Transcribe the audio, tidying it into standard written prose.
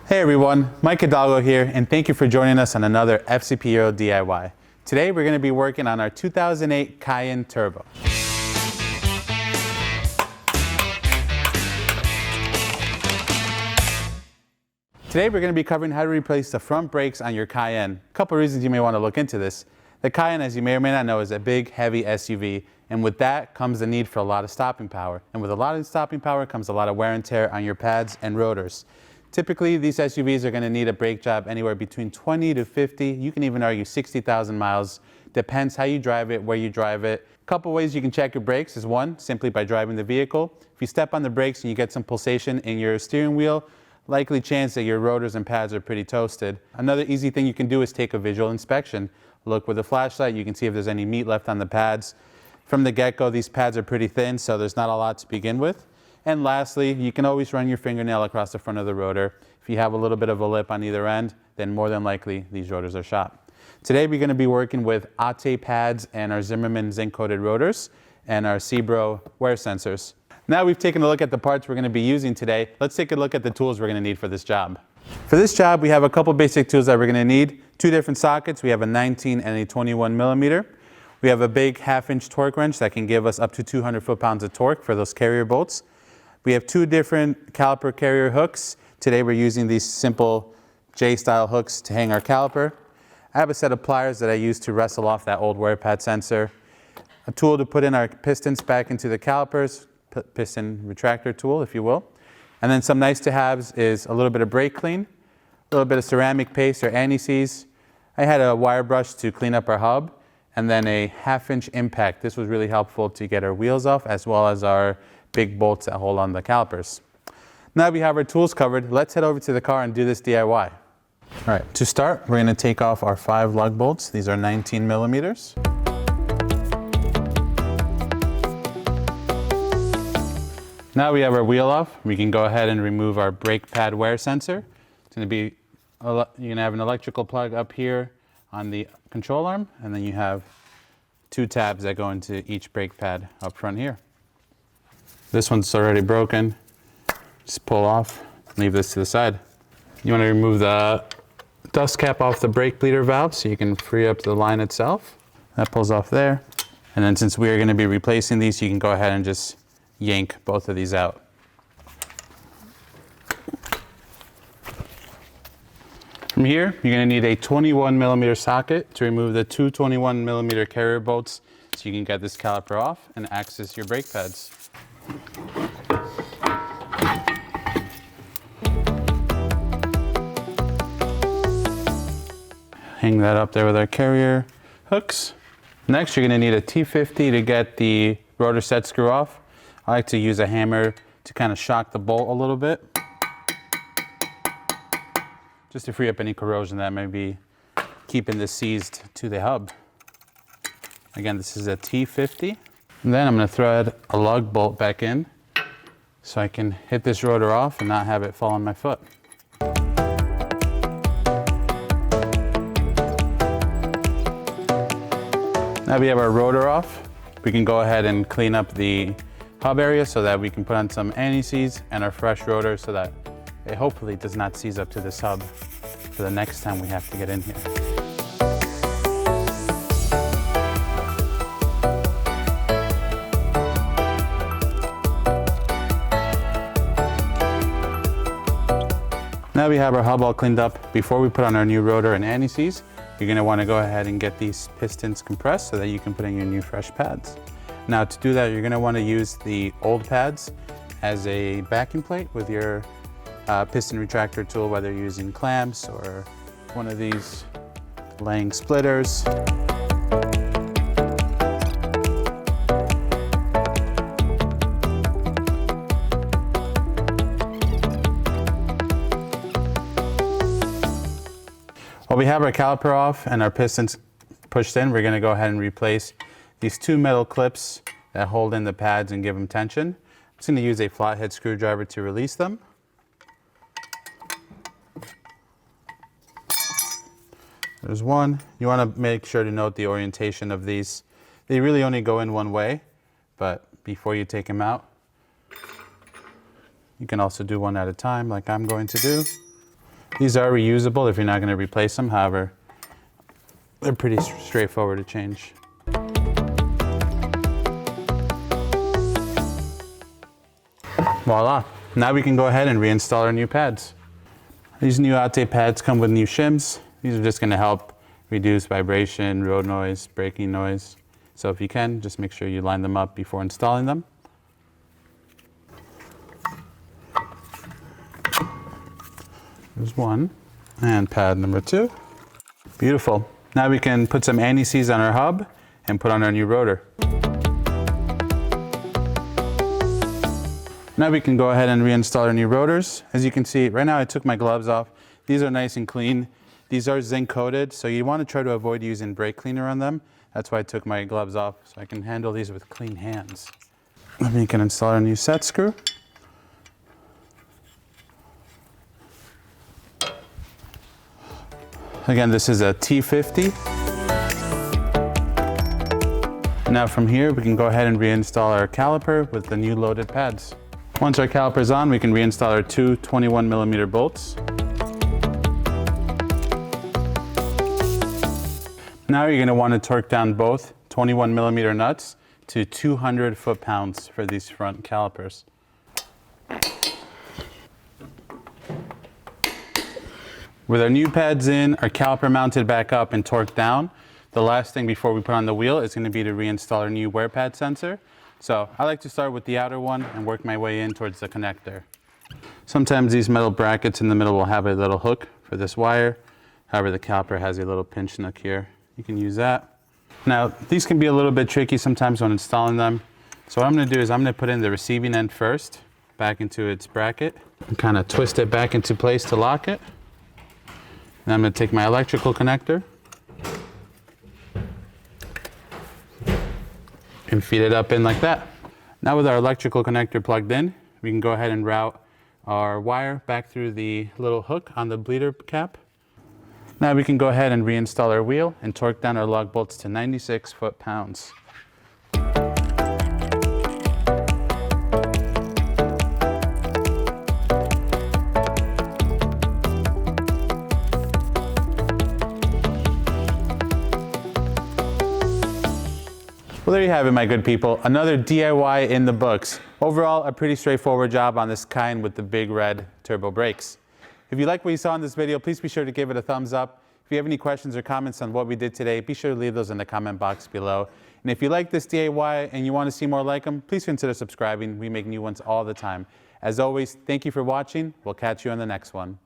Hey everyone, Mike Hidalgo here, and thank you for joining us on another FCP Euro DIY. Today we're going to be working on our 2008 Cayenne Turbo. Today we're going to be covering how to replace the front brakes on your Cayenne. A couple of reasons you may want to look into this. The Cayenne, as you may or may not know, is a big, heavy SUV, and with that comes the need for a lot of stopping power. And with a lot of stopping power comes a lot of wear and tear on your pads and rotors. Typically, these SUVs are going to need a brake job anywhere between 20 to 50, you can even argue 60,000 miles. Depends how you drive it, where you drive it. A couple ways you can check your brakes is one, simply by driving the vehicle. If you step on the brakes and you get some pulsation in your steering wheel, likely chance that your rotors and pads are pretty toasted. Another easy thing you can do is take a visual inspection. Look with a flashlight, you can see if there's any meat left on the pads. From the get-go, these pads are pretty thin, so there's not a lot to begin with. And lastly, you can always run your fingernail across the front of the rotor. If you have a little bit of a lip on either end, then more than likely these rotors are shot. Today we're going to be working with Ate pads and our Zimmermann zinc-coated rotors and our Cebro wear sensors. Now we've taken a look at the parts we're going to be using today, let's take a look at the tools we're going to need for this job. For this job, we have a couple basic tools that we're going to need. Two different sockets. We have a 19 and a 21 millimeter. We have a big 1/2-inch torque wrench that can give us up to 200 foot-pounds of torque for those carrier bolts. We have two different caliper carrier hooks. Today we're using these simple J-style hooks to hang our caliper. I have a set of pliers that I use to wrestle off that old wear pad sensor. A tool to put in our pistons back into the calipers, piston retractor tool, if you will. And then some nice to haves is a little bit of brake clean, a little bit of ceramic paste or anti-seize. I had a wire brush to clean up our hub, and then a 1/2-inch impact. This was really helpful to get our wheels off, as well as our big bolts that hold on the calipers. Now we have our tools covered, let's head over to the car and do this DIY. All right, to start, we're going to take off our 5 lug bolts. These are 19 millimeters. Now we have our wheel off, we can go ahead and remove our brake pad wear sensor. It's going to be, you're going to have an electrical plug up here on the control arm, and then you have 2 tabs that go into each brake pad up front here. This one's already broken. Just pull off, leave this to the side. You want to remove the dust cap off the brake bleeder valve so you can free up the line itself. That pulls off there. And then since we are going to be replacing these, you can go ahead and just yank both of these out. From here, you're going to need a 21 millimeter socket to remove the 2 21 millimeter carrier bolts so you can get this caliper off and access your brake pads. Hang that up there with our carrier hooks. Next, you're going to need a T50 to get the rotor set screw off. I like to use a hammer to kind of shock the bolt a little bit, just to free up any corrosion that may be keeping this seized to the hub. Again, this is a T50. And then I'm going to thread a lug bolt back in so I can hit this rotor off and not have it fall on my foot. Now we have our rotor off. We can go ahead and clean up the hub area so that we can put on some anti-seize and our fresh rotor so that it hopefully does not seize up to this hub for the next time we have to get in here. Now we have our hub all cleaned up. Before we put on our new rotor and anti-seize, you're going to want to go ahead and get these pistons compressed so that you can put in your new fresh pads. Now to do that, you're going to want to use the old pads as a backing plate with your piston retractor tool, whether you're using clamps or one of these Lang splitters. While we have our caliper off and our pistons pushed in, we're going to go ahead and replace these 2 metal clips that hold in the pads and give them tension. I'm just going to use a flathead screwdriver to release them. There's one. You want to make sure to note the orientation of these. They really only go in one way, but before you take them out, you can also do one at a time like I'm going to do. These are reusable if you're not going to replace them. However, they're pretty straightforward to change. Voila. Now we can go ahead and reinstall our new pads. These new Aute pads come with new shims. These are just going to help reduce vibration, road noise, braking noise. So if you can, just make sure you line them up before installing them. There's one. And pad number 2. Beautiful. Now we can put some anti-seize on our hub and put on our new rotor. Now we can go ahead and reinstall our new rotors. As you can see, right now I took my gloves off. These are nice and clean. These are zinc coated, so you want to try to avoid using brake cleaner on them. That's why I took my gloves off, so I can handle these with clean hands. Then we can install our new set screw. Again, this is a T50. Now from here, we can go ahead and reinstall our caliper with the new loaded pads. Once our caliper is on, we can reinstall our two 21mm bolts. Now you're going to want to torque down both 21mm nuts to 200 foot-pounds for these front calipers. With our new pads in, our caliper mounted back up and torqued down, the last thing before we put on the wheel is going to be to reinstall our new wear pad sensor. So I like to start with the outer one and work my way in towards the connector. Sometimes these metal brackets in the middle will have a little hook for this wire. However, the caliper has a little pinch nook here. You can use that. Now, these can be a little bit tricky sometimes when installing them. So what I'm going to do is I'm going to put in the receiving end first, back into its bracket, and kind of twist it back into place to lock it. Then I'm going to take my electrical connector and feed it up in like that. Now with our electrical connector plugged in, we can go ahead and route our wire back through the little hook on the bleeder cap. Now we can go ahead and reinstall our wheel and torque down our lug bolts to 96 foot-pounds. Well, there you have it, my good people. Another DIY in the books. Overall, a pretty straightforward job on this Cayenne with the big red turbo brakes. If you like what you saw in this video, please be sure to give it a thumbs up. If you have any questions or comments on what we did today, be sure to leave those in the comment box below. And if you like this DIY and you want to see more like them, please consider subscribing. We make new ones all the time. As always, thank you for watching. We'll catch you on the next one.